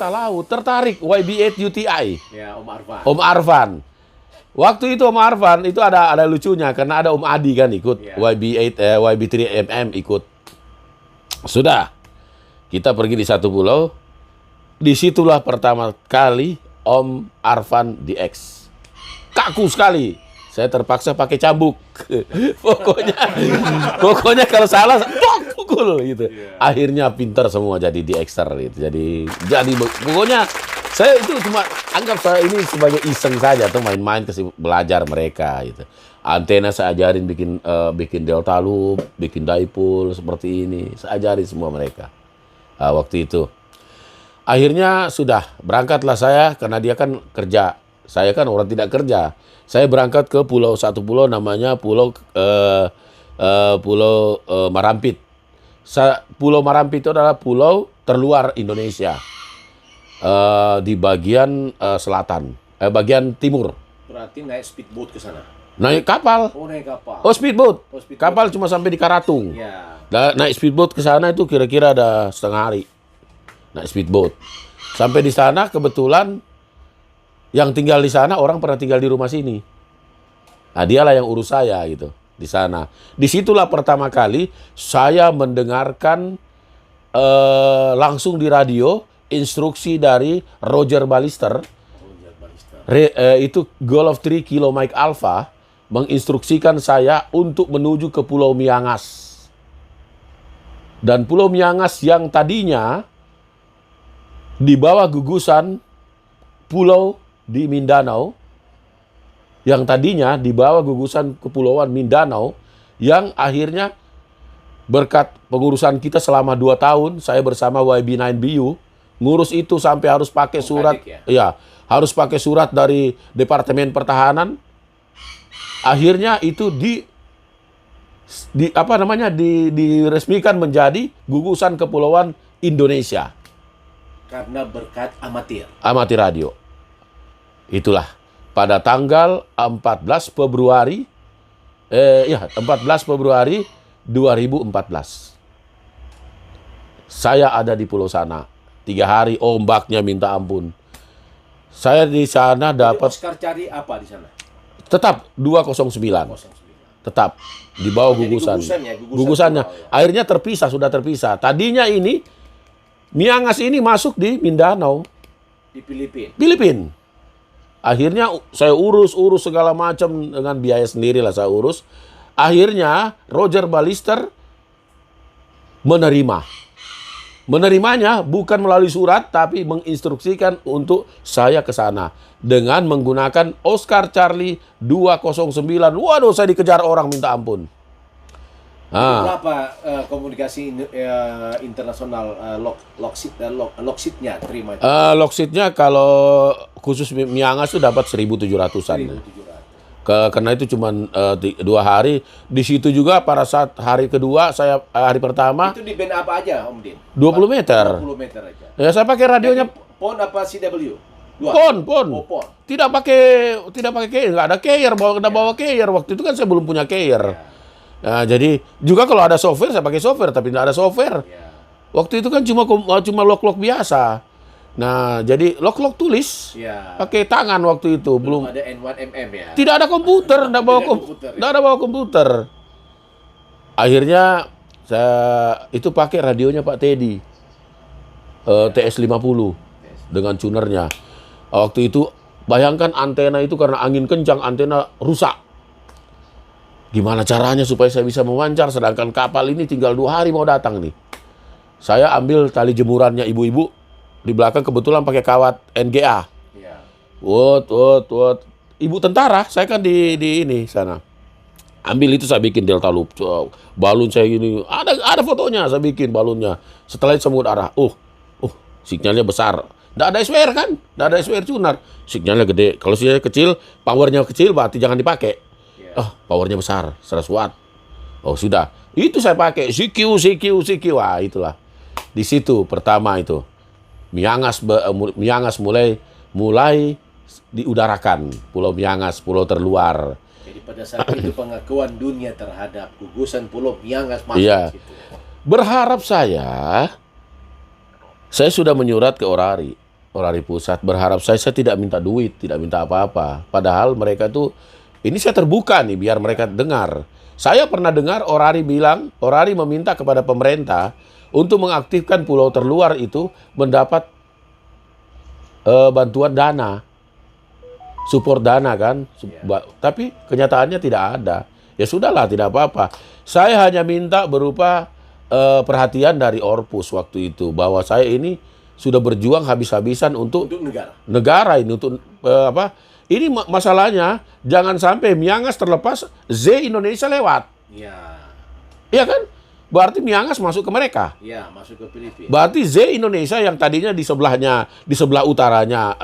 wisata laut, tertarik YB8 UTI. Ya, Om Arfan. Om Arfan. Waktu itu Om Arfan itu ada lucunya karena ada Om Adi kan ikut, Ya. YB3MM ikut. Sudah. Kita pergi di satu pulau. Disitulah pertama kali Om Arfan di X. Kaku sekali. Saya terpaksa pakai cambuk. pokoknya kalau salah pukul gitu. Akhirnya pintar semua jadi di Xter gitu. Jadi pokoknya saya itu cuma anggap saya ini sebagai iseng saja tuh main-main kasih belajar mereka gitu. Antena saya ajarin bikin delta loop, bikin dipole seperti ini. Saya ajarin semua mereka. Waktu itu. Akhirnya sudah berangkatlah saya karena dia kan kerja. Saya kan orang tidak kerja. Saya berangkat ke satu pulau namanya Pulau Marampit. Pulau Marampit itu adalah pulau terluar Indonesia di bagian selatan, bagian timur. Berarti naik speedboat ke sana. Naik kapal. Oh, naik kapal. Oh, speedboat. speedboat. Kapal cuma sampai di Karatung. Ya. Naik speedboat ke sana itu kira-kira ada setengah hari. Naik speedboat. Sampai di sana kebetulan yang tinggal di sana orang pernah tinggal di rumah sini. Nah, dialah yang urus saya gitu di sana. Disitulah pertama kali saya mendengarkan langsung di radio instruksi dari Roger Ballister. Itu Golf 3 Kilo Mike Alpha menginstruksikan saya untuk menuju ke Pulau Miangas. Dan Pulau Miangas yang tadinya di bawah gugusan pulau di Mindanao, yang tadinya di bawah gugusan Kepulauan Mindanao, yang akhirnya berkat pengurusan kita selama 2 tahun, saya bersama YB9BU, ngurus itu sampai harus pakai surat, ya, harus pakai surat dari Departemen Pertahanan. Akhirnya itu diresmikan menjadi gugusan Kepulauan Indonesia. Karena berkat amatir. Amatir radio. Itulah pada tanggal 14 Februari 2014. Saya ada di pulau sana. 3 hari ombaknya minta ampun. Saya di sana dapat Oscar cari apa di sana? tetap 209. Tetap di bawah gugusan. Gugusannya. Akhirnya sudah terpisah. Tadinya ini Miangas ini masuk di Mindanao. Di Filipina. Akhirnya saya urus segala macam dengan biaya sendiri lah saya urus. Akhirnya Roger Ballister menerimanya bukan melalui surat tapi menginstruksikan untuk saya ke sana dengan menggunakan Oscar Charlie 209. Waduh, saya dikejar orang minta ampun. Berapa komunikasi internasional Lockseed-nya terima itu? Lockseed-nya kalau khusus Miangas itu dapat 1.700-an. Karena itu cuma 2 hari. Di situ juga pada saat hari kedua, hari pertama. Itu di band apa aja, Om Din? 20 meter. 20 meter aja. Ya, saya pakai radionya. PON apa CW? PON. Oh, PON. Tidak pakai carrier, nggak ada carrier, bawa carrier. Waktu itu kan saya belum punya carrier. Nah, jadi juga kalau ada software saya pakai software, tapi tidak ada software. Waktu itu kan cuma lock biasa. Nah, jadi lock tulis, pakai tangan waktu itu. Belum ada N1MM ya. Tidak ada komputer, tidak ada bawa komputer. Akhirnya saya itu pakai radionya Pak Teddy, TS50 dengan tunernya. Waktu itu bayangkan antena itu karena angin kencang, antena rusak. Gimana caranya supaya saya bisa memancar, sedangkan kapal ini tinggal 2 hari mau datang nih. Saya ambil tali jemurannya ibu-ibu, di belakang kebetulan pakai kawat NGA. Ibu tentara, saya kan di sana. Ambil itu saya bikin delta loop. Balon saya gini, ada fotonya saya bikin balonnya. Setelah itu semut arah. Signalnya besar. Nggak ada SWR kan? Nggak ada SWR tunar. Signalnya gede. Kalau sinyalnya kecil, powernya kecil berarti jangan dipakai. Powernya besar, 100 watt. Sudah. Itu saya pakai CQ. Wah, itulah. Di situ pertama itu. Miangas mulai diudarakan. Pulau Miangas, pulau terluar. Jadi pada saat itu pengakuan dunia terhadap gugusan Pulau Miangas masuk Iya. situ. Berharap saya sudah menyurat ke Orari. Orari pusat berharap saya tidak minta duit, tidak minta apa-apa. Padahal mereka tuh, ini saya terbuka nih biar mereka dengar. Saya pernah dengar Orari bilang, Orari meminta kepada pemerintah untuk mengaktifkan pulau terluar itu mendapat bantuan dana, support dana kan. Tapi kenyataannya tidak ada. Ya sudahlah, tidak apa-apa. Saya hanya minta berupa perhatian dari Orpus waktu itu, bahwa saya ini sudah berjuang habis-habisan untuk negara ini, untuk apa? Ini masalahnya jangan sampai Miangas terlepas, Z Indonesia lewat. Iya kan? Berarti Miangas masuk ke mereka. Iya, masuk ke Filipina. Berarti Z Indonesia yang tadinya di sebelahnya, di sebelah utaranya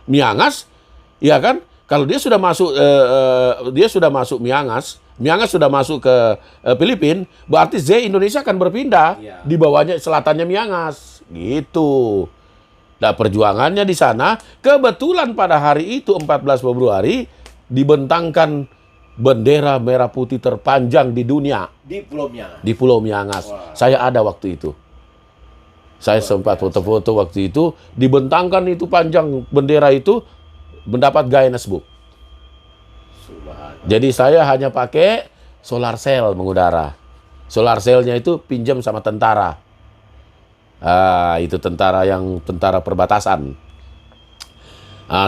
Miangas, ya kan? Kalau dia sudah masuk Miangas, Miangas sudah masuk ke Filipina, berarti Z Indonesia akan berpindah di bawahnya, selatannya Miangas. Gitu. Nah, perjuangannya di sana, kebetulan pada hari itu 14 Februari dibentangkan bendera merah putih terpanjang di dunia di Pulau Miangas. Di Pulau Miangas. Wow. Saya ada waktu itu. Saya sempat foto-foto waktu itu, dibentangkan itu panjang bendera itu, mendapat Guinness Book. Jadi saya hanya pakai solar cell mengudara. Solar cell-nya itu pinjam sama tentara. Itu tentara perbatasan.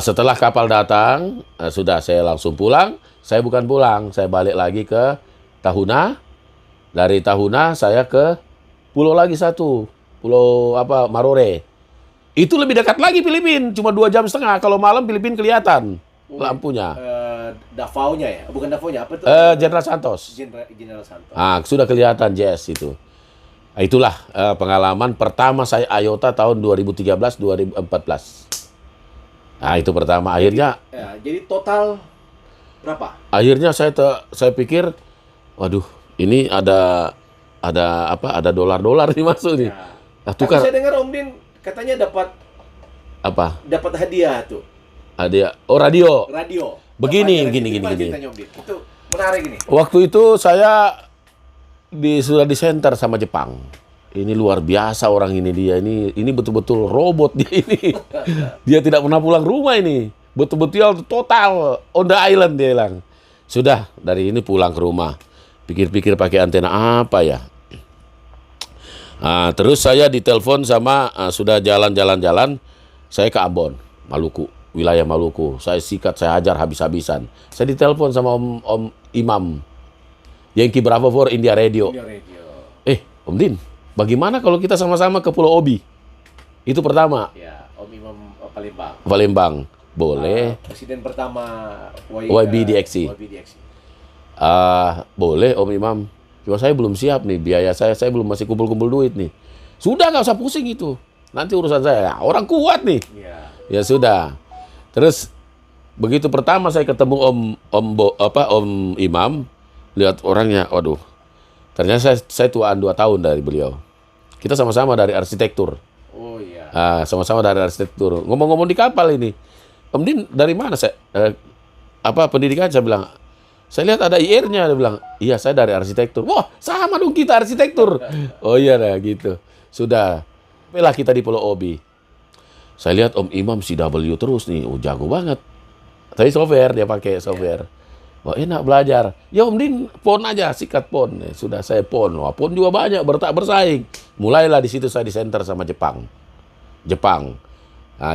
Setelah kapal datang, sudah saya langsung pulang. Saya bukan pulang, saya balik lagi ke Tahuna. Dari Tahuna saya ke pulau lagi satu, pulau Marore. Itu lebih dekat lagi Filipina, cuma 2,5 jam. Kalau malam Filipina kelihatan lampunya. Davao-nya ya? Bukan Davao-nya, apa itu? General Santos. General Santos. Sudah kelihatan Jess itu. Itulah pengalaman pertama saya IOTA tahun 2013-2014. Itu pertama. Akhirnya jadi total berapa? Akhirnya saya pikir, waduh, ini ada dolar-dolar nih masuk nih. Tapi saya dengar Om Din katanya dapat apa? Dapat hadiah tuh. Hadiah. Radio. Begini. Itu menarik ini. Waktu itu saya sudah di center sama Jepang. Ini luar biasa orang ini, dia ini betul-betul robot dia ini. Dia tidak pernah pulang rumah ini. Betul-betul total on the island dia bilang. Sudah dari ini pulang ke rumah. Pikir-pikir pakai antena apa ya. Terus saya ditelepon sama sudah jalan-jalan saya ke Ambon, Maluku, wilayah Maluku. Saya sikat, saya hajar habis-habisan. Saya ditelepon sama Om Imam. Yankee Bravo for India Radio. Om Din, bagaimana kalau kita sama-sama ke Pulau Obi? Itu pertama. Ya, Om Imam Palembang. Palembang, boleh. Presiden pertama YBDXC. Boleh Om Imam. Cuma saya belum siap nih, biaya saya belum masih kumpul-kumpul duit nih. Sudah, nggak usah pusing itu. Nanti urusan saya. Orang kuat nih. Ya sudah. Terus begitu pertama saya ketemu Om Imam. Lihat orangnya, waduh. Ternyata saya tuaan 2 tahun dari beliau. Kita sama-sama dari arsitektur. Oh iya. Sama-sama dari arsitektur. Ngomong-ngomong di kapal ini, Om Din dari mana saya? Pendidikan? Saya bilang, saya lihat ada IR-nya. Dia bilang, iya saya dari arsitektur. Wah, sama dong kita arsitektur. Oh iya dah gitu. Sudah. Sampailah kita di Pulau Obi. Saya lihat Om Imam CW terus nih, jago banget. Tapi software, dia pakai software. Wah, enak belajar. Ya Om Din, pon aja, sikat pon. Sudah saya pon. Wah, pon juga banyak, bersaing. Mulailah di situ saya di center sama Jepang.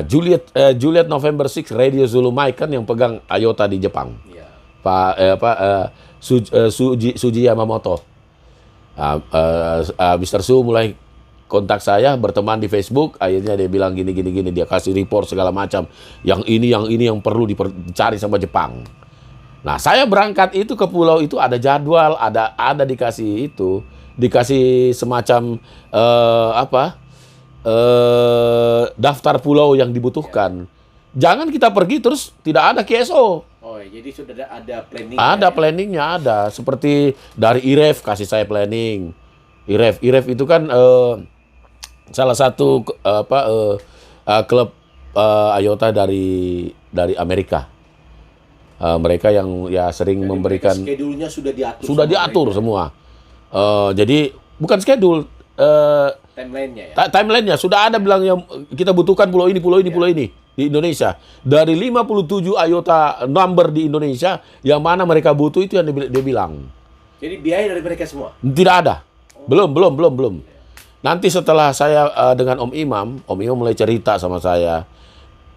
Juliet November 6 Radio Zulu Mike kan yang pegang IOTA di Jepang. Suji Yamamoto. Mr. Su mulai kontak saya, berteman di Facebook. Akhirnya dia bilang gini, dia kasih report segala macam. Yang ini yang perlu dicari sama Jepang. Nah, saya berangkat itu ke pulau itu ada jadwal, ada dikasih semacam daftar pulau yang dibutuhkan. Jangan kita pergi terus tidak ada KSO. Oh, jadi sudah ada planning. Ada planningnya, ada. Seperti dari IREF kasih saya planning. IREF itu kan salah satu klub IOTA dari Amerika. Mereka yang sering memberikan schedule-nya sudah diatur. Sudah diatur semua. Jadi bukan schedule, Timelinenya ya. timelinenya. Sudah ada bilang yang kita butuhkan pulau ini di Indonesia. Dari 57 IOTA number di Indonesia, yang mana mereka butuh itu yang dia bilang. Jadi biaya dari mereka semua? Tidak ada. Belum. Nanti setelah saya dengan Om Imam mulai cerita sama saya.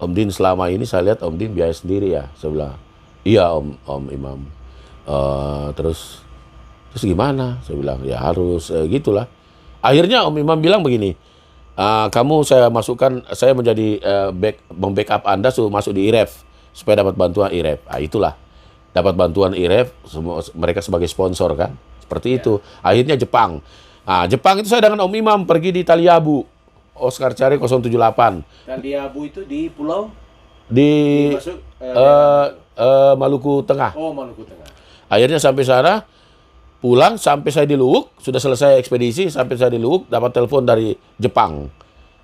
Om Din, selama ini saya lihat Om Din biaya sendiri ya. Saya bilang, iya Om Imam. Terus gimana? Saya bilang, ya harus gitulah. Akhirnya Om Imam bilang begini, kamu saya masukkan, saya menjadi membackup Anda masuk di IREF supaya dapat bantuan IREF. Itulah, dapat bantuan IREF, mereka sebagai sponsor kan, seperti itu. Akhirnya Jepang. Jepang itu saya dengan Om Imam pergi di Taliabu, Oscar Cari 078. Taliabu itu di pulau? Masuk Maluku Tengah. Oh, Maluku Tengah. Akhirnya sampai sana, pulang sampai saya di Luwuk, sudah selesai ekspedisi, sampai saya di Luwuk, dapat telepon dari Jepang,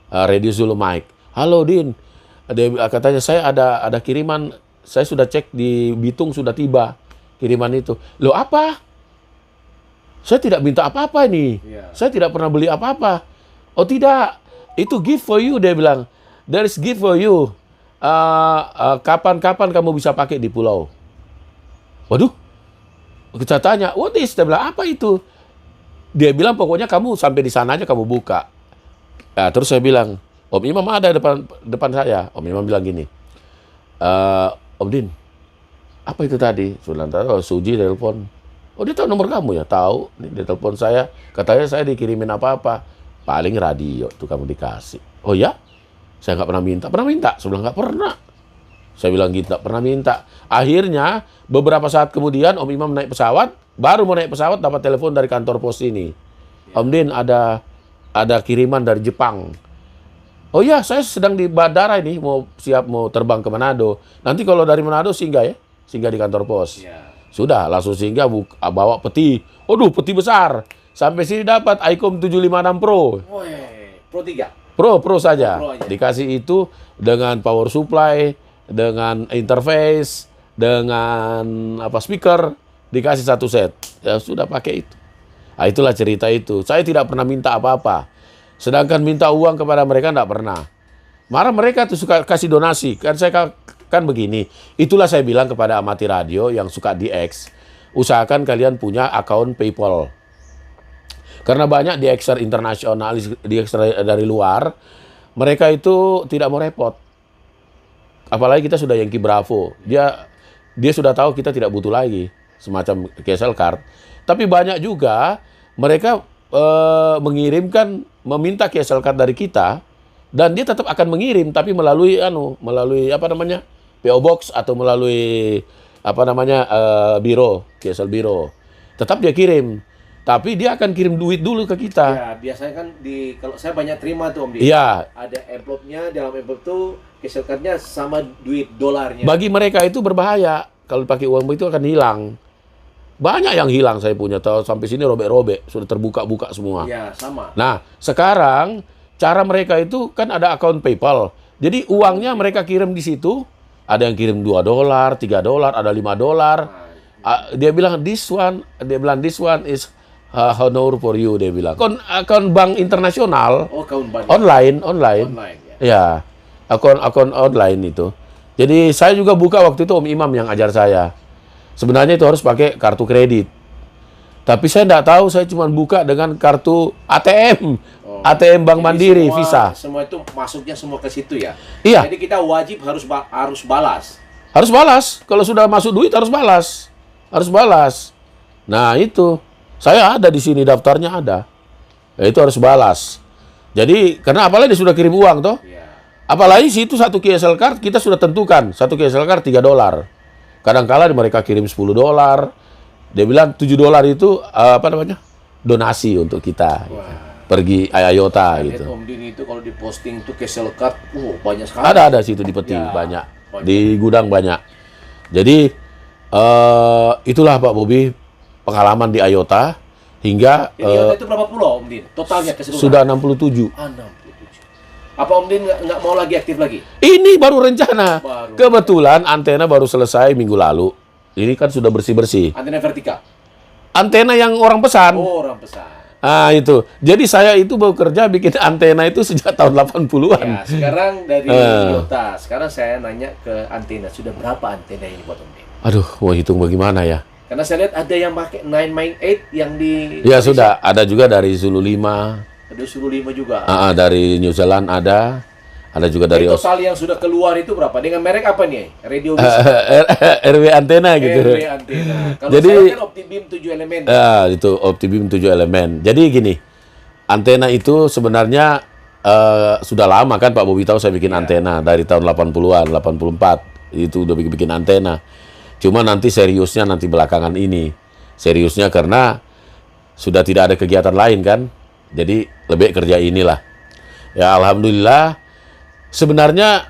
Radio Zulu Mike. Halo Din, dia katanya saya ada kiriman, saya sudah cek di Bitung sudah tiba kiriman itu. Loh apa? Saya tidak minta apa-apa ini, saya tidak pernah beli apa-apa. Oh tidak, itu gift for you, dia bilang. There is gift for you. Kapan-kapan kamu bisa pakai di pulau. Waduh. Kita tanya, what is? Dia bilang, apa itu? Dia bilang, pokoknya kamu sampai di sana aja kamu buka. Terus saya bilang, Om Imam ada depan saya. Om Imam bilang gini, Om Din, apa itu tadi? Sudah tahu, Suji telepon. Oh, dia tahu nomor kamu ya? Tahu. Dia telepon saya. Katanya saya dikirimin apa-apa. Paling radio tuh kamu dikasih. Oh ya? Saya nggak pernah minta. Pernah minta? Saya bilang, nggak pernah. Saya bilang gitu, nggak pernah minta. Akhirnya, beberapa saat kemudian Om Imam naik pesawat, baru mau naik pesawat dapat telepon dari kantor pos ini. Om Din, ada kiriman dari Jepang. Oh ya, saya sedang di bandara ini, siap mau terbang ke Manado. Nanti kalau dari Manado singgah di kantor pos. Sudah, langsung singgah, bawa peti. Waduh, peti besar. Sampai sini dapat ICOM 756 Pro. Pro 3? Pro saja. Dikasih itu dengan power supply, dengan interface, dengan speaker, dikasih satu set. Ya sudah pakai itu. Itulah cerita itu. Saya tidak pernah minta apa-apa. Sedangkan minta uang kepada mereka tidak pernah. Marah mereka tuh suka kasih donasi. Kan saya kan begini. Itulah saya bilang kepada amati radio yang suka DX, usahakan kalian punya akun PayPal. Karena banyak DXer internasional, DXer dari luar, mereka itu tidak mau repot. Apalagi kita sudah Yankee Bravo. Dia sudah tahu kita tidak butuh lagi semacam KSL card. Tapi banyak juga mereka meminta KSL card dari kita, dan dia tetap akan mengirim tapi melalui PO Box atau melalui biro, KSL biro. Tetap dia kirim. Tapi dia akan kirim duit dulu ke kita. Ya, biasanya kan kalau saya banyak terima tuh Om Din. Iya. Ada envelope-nya, dalam envelope tuh KSL card-nya sama duit dolarnya. Bagi mereka itu berbahaya. Kalau pakai uang itu akan hilang. Banyak yang hilang saya punya. Sampai sini robek-robek. Sudah terbuka-buka semua. Iya, sama. Nah, sekarang cara mereka itu kan ada akun PayPal. Jadi uangnya mereka kirim di situ. Ada yang kirim $2, $3, ada $5. Dia bilang, this one is honor for you, dia bilang. Akun bank internasional. Oh, akun bank. Online. Ya, akun online itu. Jadi saya juga buka waktu itu Om Imam yang ajar saya. Sebenarnya itu harus pakai kartu kredit. Tapi saya tidak tahu, saya cuma buka dengan kartu ATM. ATM Bank Mandiri, Visa. Semua itu masuknya semua ke situ ya? Iya. Jadi kita wajib harus balas. Harus balas. Kalau sudah masuk duit harus balas. Harus balas. Nah, itu. Saya ada di sini, daftarnya ada. Itu harus balas. Jadi, karena apalagi dia sudah kirim uang, toh? Iya. Apalagi situ satu KSL card, kita sudah tentukan. Satu KSL card $3. Kadang-kala mereka kirim $10. Dia bilang $7 itu, donasi untuk kita. Pergi IOTA gitu. Om Din itu kalau diposting tuh KSL card, banyak sekali. Ada situ di peti, banyak. Di gudang banyak. Jadi, itulah Pak Bobi, pengalaman di IOTA hingga IOTA itu berapa pulau Om Din? Totalnya keseluruhan? Sudah 67. 67. Apa Om Din nggak mau lagi aktif lagi? Ini baru rencana. Kebetulan antena baru selesai minggu lalu. Ini kan sudah bersih-bersih. Antena vertikal? Antena yang orang pesan. Oh, orang pesan. Itu. Jadi saya itu bekerja bikin antena itu sejak tahun 80-an. Ya, sekarang dari Yota, sekarang saya nanya ke antena, sudah berapa antena ini buat Om Din? Aduh, mau hitung bagaimana ya? Karena saya lihat ada yang pakai 998 yang di Ya sudah, ada juga dari Zulu 5, ada suruh 5 juga. dari New Zealand ada juga dari Total yang sudah keluar itu berapa? Dengan merek apa nih? Radio RW antena gitu. RW antena. Kalau Jadi, saya kan Optibeam 7 elemen. Itu Optibeam 7 elemen. Jadi gini, antena itu sebenarnya sudah lama kan Pak Bobi tahu saya bikin antena dari tahun 80-an, 84 itu udah bikin antena. Cuma nanti seriusnya nanti belakangan ini. Seriusnya karena sudah tidak ada kegiatan lain kan. Jadi lebih kerja inilah. Ya alhamdulillah. Sebenarnya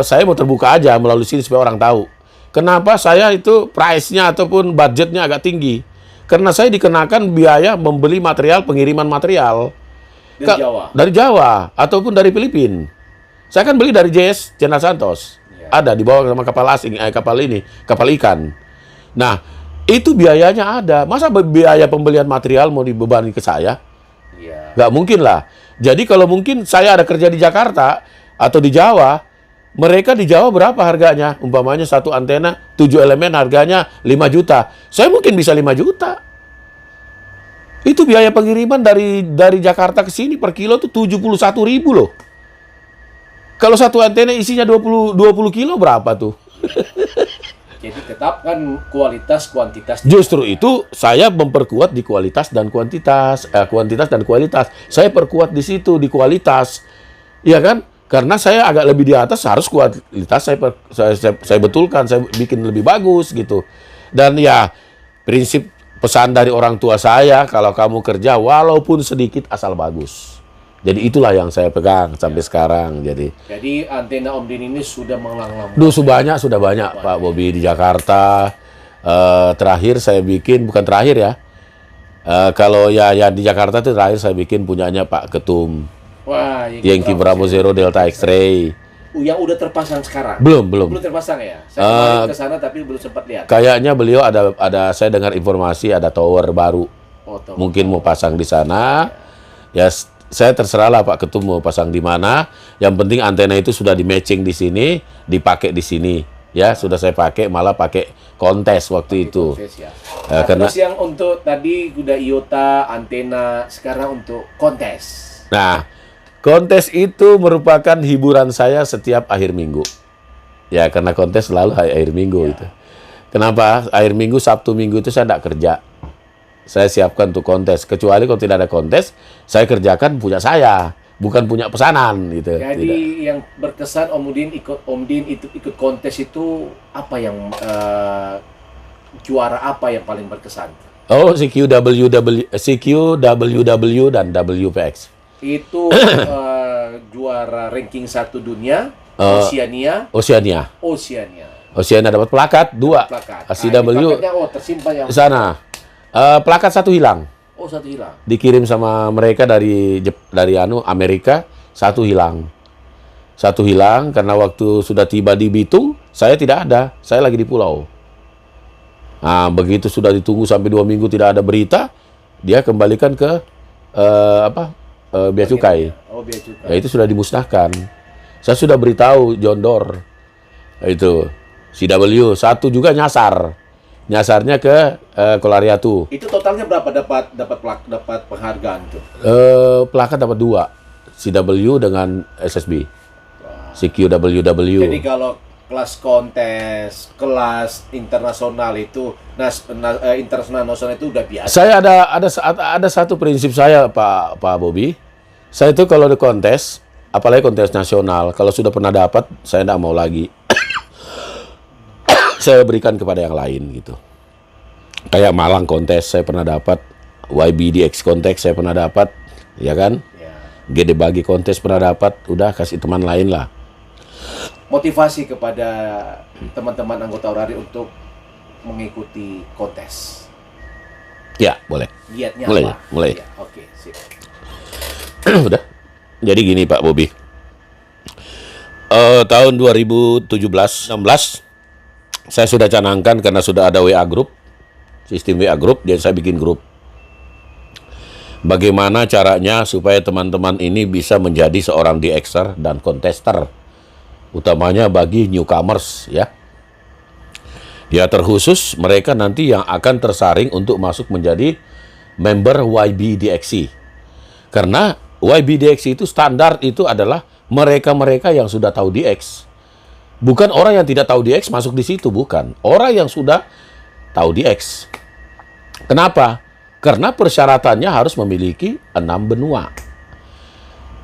saya mau terbuka aja melalui sini supaya orang tahu. Kenapa saya itu price-nya ataupun budgetnya agak tinggi. Karena saya dikenakan biaya membeli material, pengiriman material. Dari Jawa. Dari Jawa ataupun dari Filipina. Saya kan beli dari JS Channel Santos. Ada dibawa sama kapal asing, kapal ikan. Nah, itu biayanya ada. Masa biaya pembelian material mau dibebani ke saya? Iya. Nggak mungkin lah. Jadi kalau mungkin saya ada kerja di Jakarta atau di Jawa, mereka di Jawa berapa harganya? Umpamanya satu antena 7 elemen harganya 5 juta. Saya mungkin bisa 5 juta. Itu biaya pengiriman dari Jakarta ke sini per kilo tuh 71.000 loh. Kalau satu antena isinya 20 kilo berapa tuh? Jadi tetapkan kualitas kuantitas. Justru itu saya memperkuat di kualitas dan kuantitas, kuantitas dan kualitas. Saya perkuat di situ di kualitas, iya kan? Karena saya agak lebih di atas, harus kualitas saya betulkan, saya bikin lebih bagus gitu. Dan ya prinsip pesan dari orang tua saya, kalau kamu kerja walaupun sedikit asal bagus. Jadi itulah yang saya pegang sampai sekarang. Jadi antena Om Din ini sudah melanglang. Sudah banyak Pak Bobi di Jakarta. Terakhir saya bikin, bukan terakhir ya. Kalau ya di Jakarta itu terakhir saya bikin punyanya Pak Ketum. Wah, Yankee Bravo Zero Delta X-Ray. Yang udah terpasang sekarang? Belum. Belum terpasang ya? Saya kemarin ke sana tapi belum sempat lihat. Kayaknya beliau ada saya dengar informasi ada tower baru. Mungkin mau pasang di sana. Ya saya terserah lah Pak Ketum mau pasang di mana. Yang penting antena itu sudah di matching di sini, dipakai di sini. Ya, sudah saya pakai, malah pakai kontes waktu itu. Kontes, ya. Terus yang untuk tadi udah IOTA, antena, sekarang untuk kontes. Nah, kontes itu merupakan hiburan saya setiap akhir minggu. Ya, karena kontes selalu akhir minggu itu. Kenapa? Akhir minggu, Sabtu Minggu itu saya tidak kerja. Saya siapkan untuk kontes. Kecuali kalau tidak ada kontes, saya kerjakan punya saya, bukan punya pesanan gitu. Jadi tidak. Yang berkesan Om Din ikut kontes itu apa yang juara apa yang paling berkesan? Oh, CQWW dan WPX. Itu juara ranking 1 dunia, Oceania dapat plakat 2. plakat. CW tersimpan yang sana. Plakat 1 hilang. Oh, 1 hilang. Dikirim sama mereka dari Amerika, 1 hilang. 1 hilang karena waktu sudah tiba di Bitung, saya tidak ada. Saya lagi di pulau. Nah, begitu sudah ditunggu sampai 2 minggu tidak ada berita, dia kembalikan ke Bea Cukai. Oh, Bea Cukai. Ya, itu sudah dimusnahkan. Saya sudah beritahu John Doerr. Itu CW 1 juga nyasarnya ke Kolariatu. Itu totalnya berapa dapat penghargaan tuh? Plakat dapat 2. CW dengan SSB. CQWW. Jadi kalau kelas kontes, kelas internasional itu, internasional nasional itu udah biasa. Saya ada satu prinsip saya Pak Bobi. Saya itu kalau di kontes, apalagi kontes nasional, kalau sudah pernah dapat, saya tidak mau lagi. Saya berikan kepada yang lain gitu. Kayak Malang kontes saya pernah dapat, YBDX kontes saya pernah dapat, ya kan? Ya. Gede Bagi kontes pernah dapat, udah kasih teman lain lah. Motivasi kepada teman-teman anggota Orari untuk mengikuti kontes. Ya, boleh. Giatnya Mulai, apa? mulai. Ya, oke, sip. Udah. Jadi gini Pak Bobi. Tahun 2017-16 saya sudah canangkan karena sudah ada WA group, sistem WA group, jadi saya bikin grup. Bagaimana caranya supaya teman-teman ini bisa menjadi seorang DXer dan contester, utamanya bagi newcomers ya. Ya terkhusus mereka nanti yang akan tersaring untuk masuk menjadi member YBDXC. Karena YBDXC itu standar itu adalah mereka-mereka yang sudah tahu DX. Bukan orang yang tidak tahu DX masuk di situ, bukan. Orang yang sudah tahu DX. Kenapa? Karena persyaratannya harus memiliki 6 benua.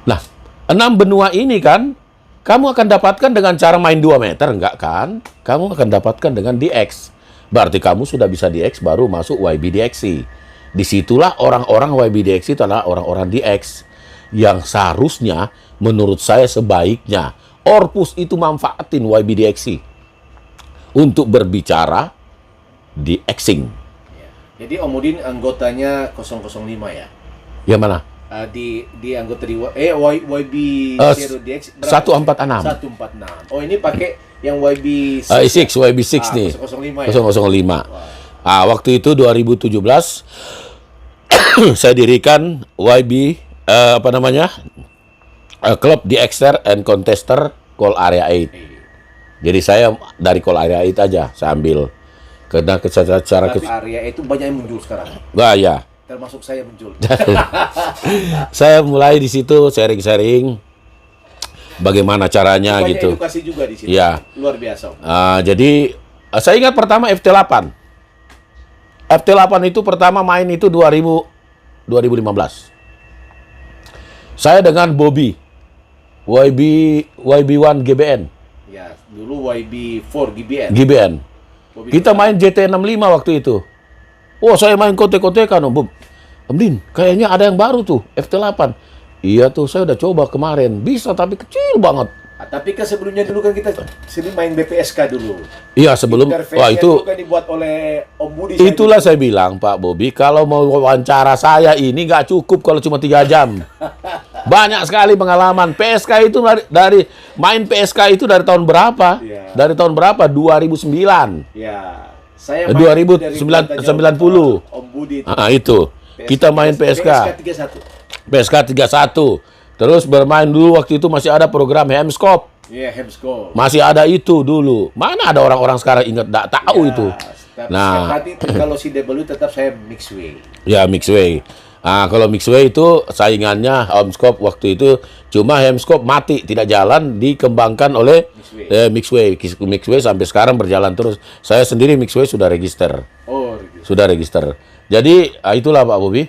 Nah, 6 benua ini kan, kamu akan dapatkan dengan cara main 2 meter, enggak kan? Kamu akan dapatkan dengan DX. Berarti kamu sudah bisa DX baru masuk YBDXC. Disitulah orang-orang YBDXC itu adalah orang-orang DX. Yang seharusnya, menurut saya sebaiknya, Orpus itu manfaatin YBDXC untuk berbicara DXing. Jadi Om Udin anggotanya 005 ya? Yang mana? Di anggota di YB Zero DX 146. 146. Oh, ini pakai yang YB YB6 nih. 005 ya? 005. Waktu itu 2017 saya dirikan YB Club DXer and Contester Call Area 8. Jadi saya dari Call Area 8 aja saya ambil. Karena cara area itu banyak yang muncul sekarang. Wah ya. Termasuk saya muncul. Saya mulai di situ sharing-sharing bagaimana caranya banyak gitu. Edukasi juga di situ. Ya. Luar biasa. Jadi saya ingat pertama FT8. FT8 itu pertama main itu 2015. Saya dengan Bobby YB1 GBN. Ya, dulu YB4 GBN. GBN. Kita main JT65 waktu itu. Oh, saya main kote-kotekan, Om Din, kayaknya ada yang baru tuh, FT8. Iya tuh, saya udah coba kemarin. Bisa, tapi kecil banget. Tapi kan sebelumnya dulu kan kita sini main BPSK dulu. Iya, sebelum. Wah, itu kan dibuat oleh Om Budi. Itulah saya bilang, Pak Bobby, kalau mau wawancara saya ini nggak cukup kalau cuma 3 jam. Banyak sekali pengalaman. PSK itu dari main PSK itu dari tahun berapa? Ya. Dari tahun berapa? 2009. Ya. Saya 2090. Om Budi itu. Itu. Kita main PSK. PSK 31. Terus bermain dulu waktu itu masih ada program Hemscope. Iya, Hemscope. Masih ada itu dulu. Mana ada orang-orang sekarang ingat enggak tahu itu. Nah, kalau si W tetap saya Mixway. Ya, Mixway. Kalau Mixway itu saingannya Hemscope waktu itu, cuma Hemscope mati, tidak jalan, dikembangkan oleh Mixway. Mixway sampai sekarang berjalan terus. Saya sendiri Mixway sudah register. Oh, sudah register. Jadi itulah Pak Bobby.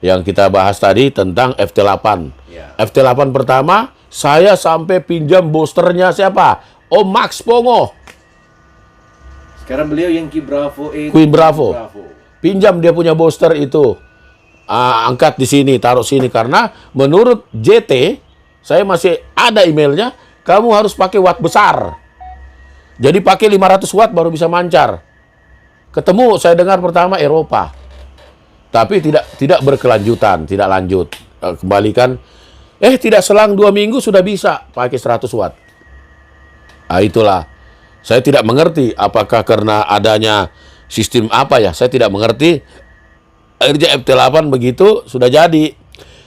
Yang kita bahas tadi tentang FT8. Ya. FT8 pertama, saya sampai pinjam boosternya siapa? Om Max Pongo. Sekarang beliau yang Queen Bravo. Pinjam dia punya booster itu. Angkat di sini, taruh sini. Karena menurut JT, saya masih ada emailnya, kamu harus pakai watt besar. Jadi pakai 500 watt baru bisa mancar. Ketemu, saya dengar pertama Eropa. Tapi tidak berkelanjutan, tidak lanjut. Kembalikan, tidak selang 2 minggu sudah bisa pakai 100 watt. Itulah. Saya tidak mengerti apakah karena adanya sistem apa ya, saya tidak mengerti. Akhirnya FT8 begitu sudah jadi.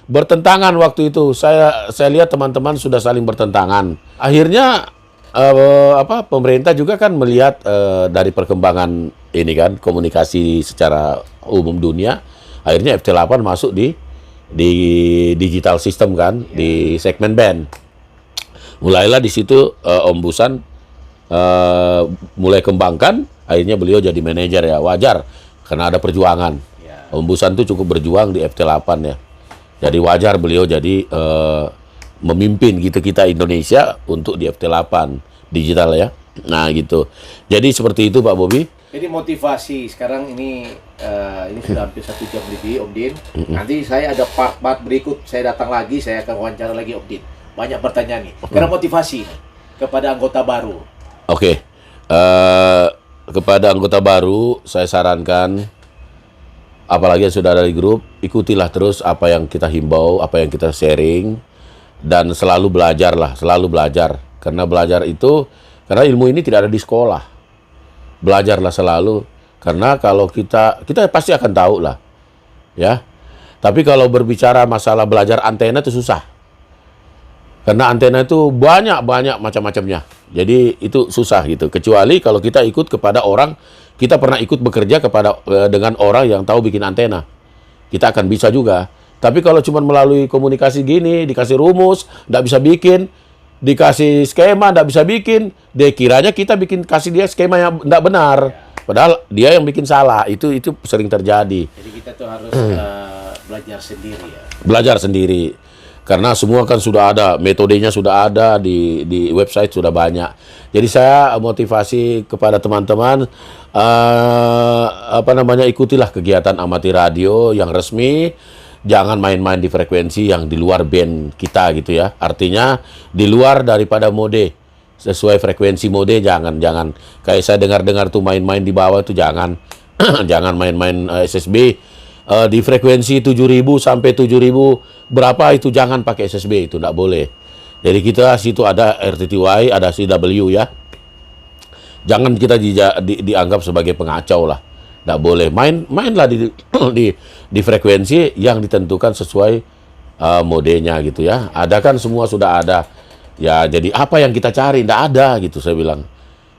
Bertentangan waktu itu. Saya lihat teman-teman sudah saling bertentangan. Akhirnya pemerintah juga kan melihat dari perkembangan ini kan komunikasi secara umum dunia. Akhirnya FT8 masuk di digital system kan, di segmen band. Mulailah di situ Om Busan mulai kembangkan. Akhirnya beliau jadi manajer ya, wajar karena ada perjuangan. Ya. Om Busan tuh cukup berjuang di FT8 ya. Jadi wajar beliau jadi memimpin kita Indonesia untuk di FT8 digital ya. Nah gitu. Jadi seperti itu Pak Bobby. Jadi motivasi sekarang ini sudah hampir 1 jam lebih Om Din. Nanti saya ada part-part berikut, saya datang lagi, saya akan wawancara lagi Om Din. Banyak pertanyaan nih. Karena motivasi kepada anggota baru. Oke. Kepada anggota baru saya sarankan, apalagi yang sudah ada di grup, ikutilah terus apa yang kita himbau, apa yang kita sharing, dan selalu belajar. Karena belajar itu, karena ilmu ini tidak ada di sekolah. Belajarlah selalu. Karena kalau kita pasti akan tahu lah, ya. Tapi kalau berbicara masalah belajar antena itu susah. Karena antena itu banyak macam-macamnya. Jadi itu susah gitu. Kecuali kalau kita ikut kepada orang, kita pernah ikut bekerja dengan orang yang tahu bikin antena. Kita akan bisa juga. Tapi kalau cuma melalui komunikasi gini, dikasih rumus, nggak bisa bikin, dikasih skema, nggak bisa bikin, dia kiranya kita kasih dia skema yang nggak benar. Padahal dia yang bikin salah. Itu sering terjadi. Jadi kita tuh harus belajar sendiri ya. Belajar sendiri. Karena semua kan sudah ada, metodenya sudah ada di website sudah banyak. Jadi saya motivasi kepada teman-teman ikutilah kegiatan amatir radio yang resmi. Jangan main-main di frekuensi yang di luar band kita gitu ya. Artinya di luar daripada mode. Sesuai frekuensi mode jangan kayak saya dengar tuh main-main di bawah itu jangan. Jangan main-main SSB. Di frekuensi 7.000 sampai 7.000 berapa itu jangan pakai SSB, itu tidak boleh. Jadi kita situ ada RTTY, ada CW ya. Jangan kita dianggap sebagai pengacau lah. Tidak boleh. Mainlah di frekuensi yang ditentukan sesuai modenya gitu ya. Ada kan semua sudah ada. Ya jadi apa yang kita cari? Tidak ada gitu saya bilang.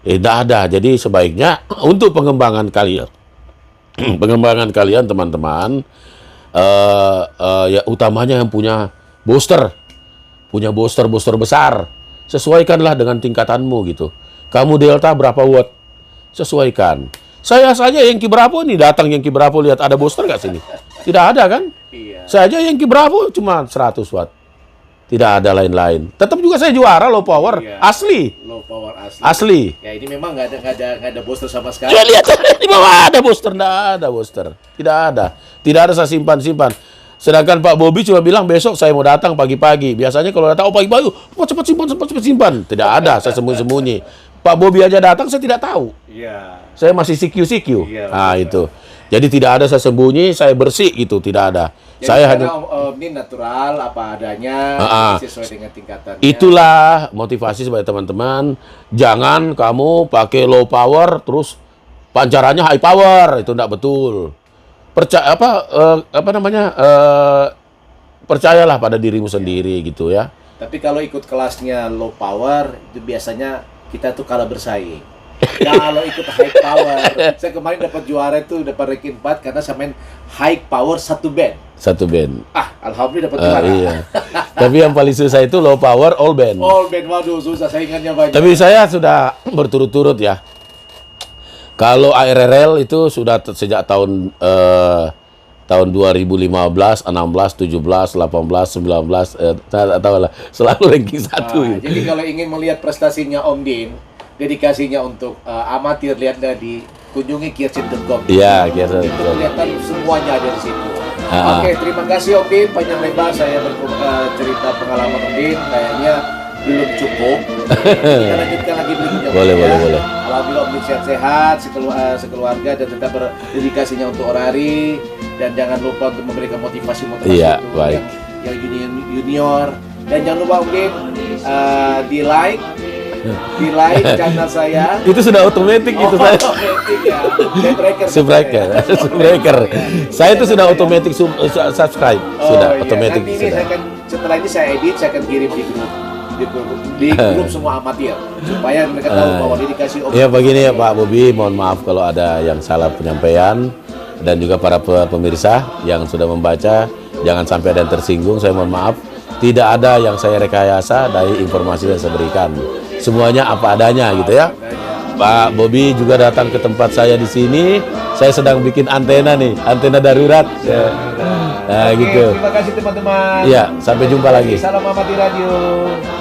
Tidak ada. Jadi sebaiknya untuk pengembangan kalian teman-teman, ya utamanya yang punya booster besar, sesuaikanlah dengan tingkatanmu gitu. Kamu delta berapa watt, sesuaikan. Saya saja Yankee Bravo nih, datang Yankee Bravo, lihat ada booster nggak sini? Tidak ada kan? Iya. Saya aja Yankee Bravo cuma 100 watt, tidak ada lain-lain. Tetap juga saya juara low power, Iya. asli. Low power asli. Asli. Ya ini memang nggak ada booster sama sekali. Coba lihat di bawah ada booster, tidak ada booster, tidak ada saya simpan. Sedangkan Pak Bobi cuma bilang besok saya mau datang pagi-pagi. Biasanya kalau datang pagi-pagi, cepat simpan. Tidak ada, saya sembunyi. Pak Bobi aja datang saya tidak tahu. Iya. Saya masih CQ. Iya, Nah betul. itu. Jadi tidak ada saya sembunyi, saya bersih gitu, tidak ada. Jadi Saya hanya ini natural apa adanya, sesuai dengan tingkatannya. itulah motivasi sebagai teman-teman. Jangan kamu pakai low power terus pancarannya high power, itu tidak betul. Percayalah pada dirimu sendiri gitu ya. Tapi kalau ikut kelasnya low power, itu biasanya kita tuh kalah bersaing. Kalau ikut high power, saya kemarin dapat juara itu, dapat ranking 4 karena saya main high power satu band. Alhamdulillah dapat juara. Iya. Tapi yang paling susah itu low power all band. All band, waduh susah, saingannya banyak. Tapi saya sudah berturut-turut ya. Kalau ARRL itu sudah sejak tahun 2015, 16, 17, 18, 19, tahu lah, selalu ranking 1. Jadi kalau ingin melihat prestasinya Om Din, dedikasinya untuk amatir, lihatlah di kunjungi kirchen.com. Iya, Kirchen. Itu kelihatan semuanya ada di situ. Oke, terima kasih Om Din, panjang lebar saya cerita pengalaman Om Din, kayaknya belum cukup. Kita lanjutkan lagi berikutnya. Boleh. Alhamdulillah Om Din sehat-sehat, sekeluarga, dan tetap berdedikasinya untuk Orari, dan jangan lupa untuk memberikan motivasi Iya, untuk baik. yang junior, dan jangan lupa Om Din di like channel saya. Itu sudah otomatis gitu saya. Otomatis ya. Subscriber. Saya itu sudah otomatis subscribe. Sudah Iya. otomatis. Nanti ini setelah ini saya edit, saya akan kirim di grup semua amatir supaya mereka tahu bahwa dedikasi Om. Ya begini ya Pak Bobi, mohon maaf kalau ada yang salah penyampaian, dan juga para pemirsa yang sudah membaca, jangan sampai ada yang tersinggung, saya mohon maaf. Tidak ada yang saya rekayasa dari informasi yang saya berikan. Semuanya apa adanya gitu ya. Pak Bobi juga datang ke tempat saya di sini. Saya sedang bikin antena nih, antena darurat. Nah, Oke, gitu. terima kasih teman-teman. Iya, sampai jumpa lagi. Salam Amati Radio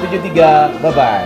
73. Bye bye.